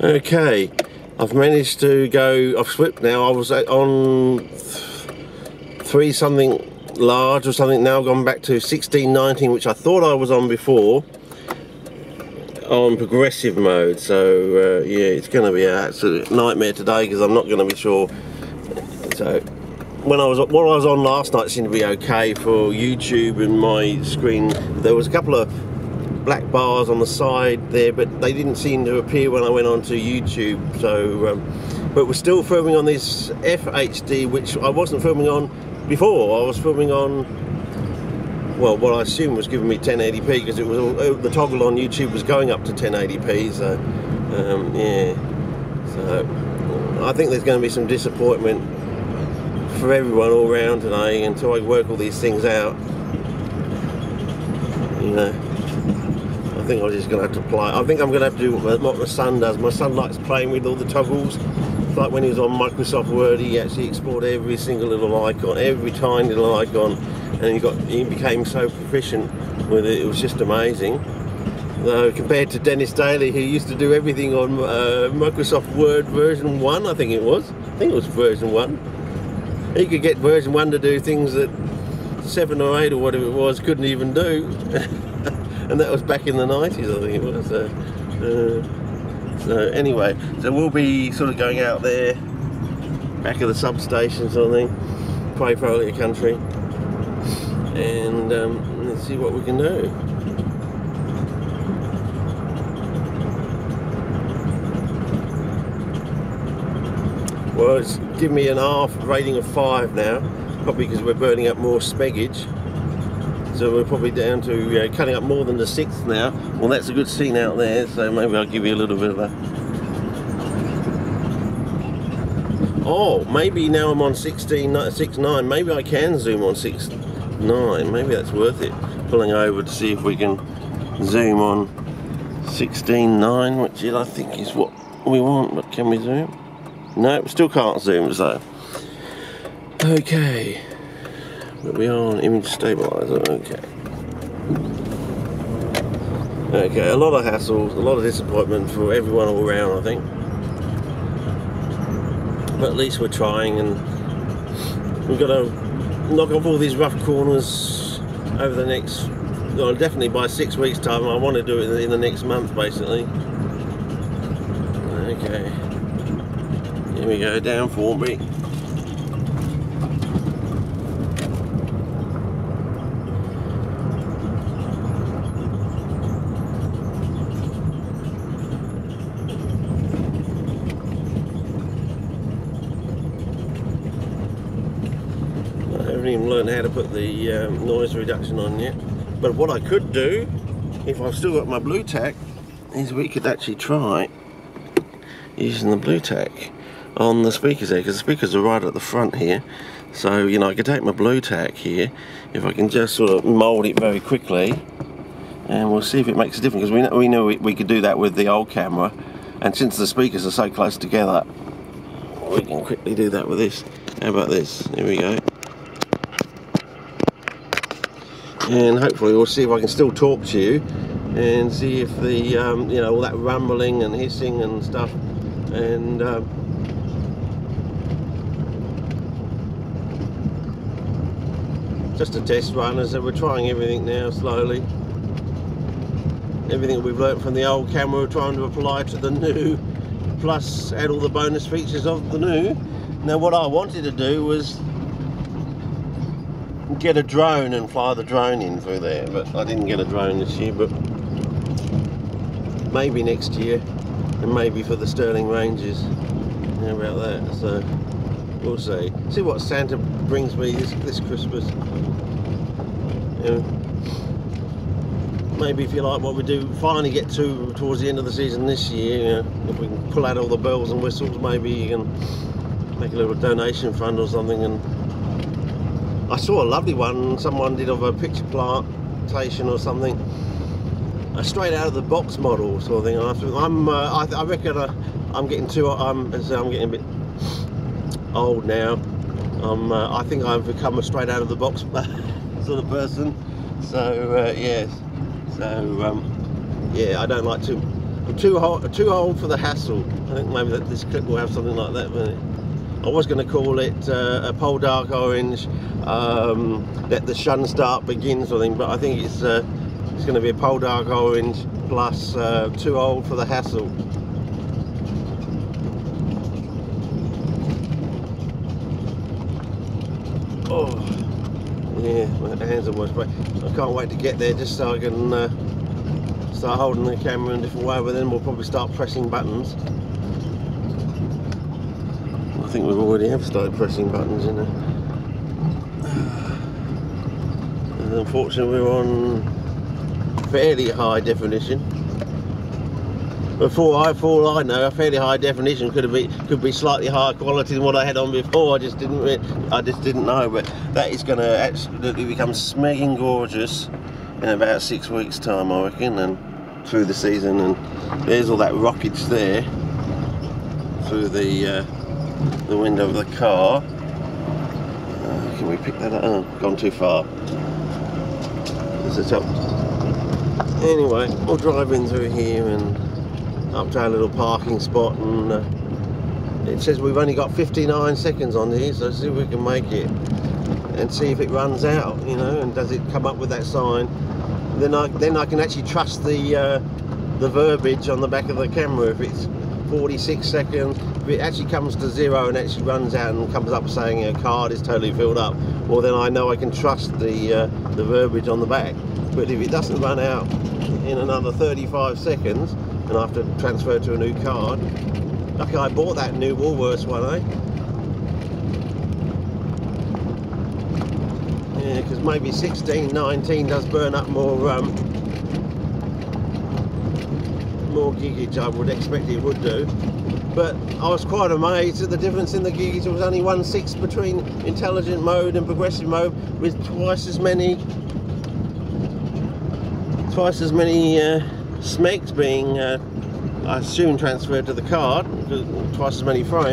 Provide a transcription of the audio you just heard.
Okay, I've managed to go off Swift now. I was on 3 something large or something, now I've gone back to 1619, which I thought I was on before, on progressive mode. So yeah, it's going to be an absolute nightmare today because I'm not going to be sure. So what I was on last night seemed to be okay for YouTube and my screen. There was a couple of black bars on the side there, but they didn't seem to appear when I went onto YouTube. So but we're still filming on this FHD, which I wasn't filming on before. I was filming on, well, what I assume was giving me 1080p, because it was the toggle on YouTube was going up to 1080p. So yeah, so I think there's going to be some disappointment for everyone all round today until I work all these things out. You know, I think I'm just going to have to play. I think I'm going to have to do what my son does. My son likes playing with all the toggles. Like when he was on Microsoft Word, he actually explored every single little icon, every tiny little icon, and he became so proficient with it. It was just amazing. Though compared to Dennis Daly, who used to do everything on Microsoft Word version 1, I think it was version 1. He could get version 1 to do things that 7 or 8 or whatever it was couldn't even do. And that was back in the 90s, I think it was. So anyway, so we'll be sort of going out there, back of the substation sort of thing, pray for all your country, and let's see what we can do. Well, it's given me an R rating of 5 now, probably because we're burning up more speggage. So we're probably down to cutting up more than the 6th now. Well, that's a good scene out there, so maybe I'll give you a little bit of a... Oh, maybe now I'm on 6.9. Maybe I can zoom on 6.9. Maybe that's worth it. Pulling over to see if we can zoom on 16.9, which I think is what we want. But can we zoom? No, still can't zoom, so... Okay. But we are on image stabilizer, okay. Okay, a lot of hassles, a lot of disappointment for everyone all around, I think. But at least we're trying, and we've got to knock off all these rough corners over the next, well, definitely by 6 weeks' time. I want to do it in the next month, basically. Okay. Here we go, down Formby. I haven't even learned how to put the noise reduction on yet. But what I could do, if I've still got my blue tack, is we could actually try using the blue tack on the speakers there, because the speakers are right at the front here. So, you know, I could take my blue tack here, if I can just sort of mould it very quickly, and we'll see if it makes a difference, because we know we could do that with the old camera, and since the speakers are so close together, we can quickly do that with this. How about this? Here we go. And hopefully we'll see if I can still talk to you and see if the you know, all that rumbling and hissing and stuff, and just a test run, as we're trying everything now slowly. Everything we've learnt from the old camera we're trying to apply to the new, plus add all the bonus features of the new. Now what I wanted to do was get a drone and fly the drone in through there, but I didn't get a drone this year, but maybe next year, and maybe for the Stirling Ranges. How about that? So we'll see. See what Santa brings me this Christmas. You know, maybe if you like what we do, finally get to towards the end of the season this year, you know, if we can pull out all the bells and whistles, maybe you can make a little donation fund or something. And I saw a lovely one someone did of a picture plantation or something, a straight out of the box model sort of thing. I reckon I'm getting I'm getting a bit old now. I think I've become a straight out of the box sort of person. So yes. So yeah, I don't like to I'm too old for the hassle. I think maybe this clip will have something like that, won't it? I was going to call it a Poldark Orange, let the shun start begin sort of thing, but I think it's going to be a Poldark Orange plus too old for the hassle. Oh, yeah, my hands are almost break. I can't wait to get there just so I can start holding the camera in a different way, but then we'll probably start pressing buttons. I think we already have started pressing buttons, you know. And unfortunately we're on fairly high definition. Before all I know, a fairly high definition could be slightly higher quality than what I had on before. I just didn't know. But that is going to absolutely become smeging gorgeous in about 6 weeks' time, I reckon, and through the season. And there's all that rockage there through the window of the car. Can we pick that up? Oh, gone too far. There's the top. Anyway, we'll drive in through here and up to our little parking spot, and it says we've only got 59 seconds on here, so see if we can make it and see if it runs out, you know, and does it come up with that sign. Then I can actually trust the verbiage on the back of the camera. If it's 46 seconds, if it actually comes to 0 and actually runs out and comes up saying a card is totally filled up, well then I know I can trust the verbiage on the back. But if it doesn't run out in another 35 seconds and I have to transfer to a new card, lucky I bought that new Woolworths one, eh? Yeah, because maybe 16, 19 does burn up more gigage. I would expect it would do. But I was quite amazed at the difference in the gigage. It was only 1/6 between intelligent mode and progressive mode, with twice as many smegs being, I assume, transferred to the card, twice as many frames.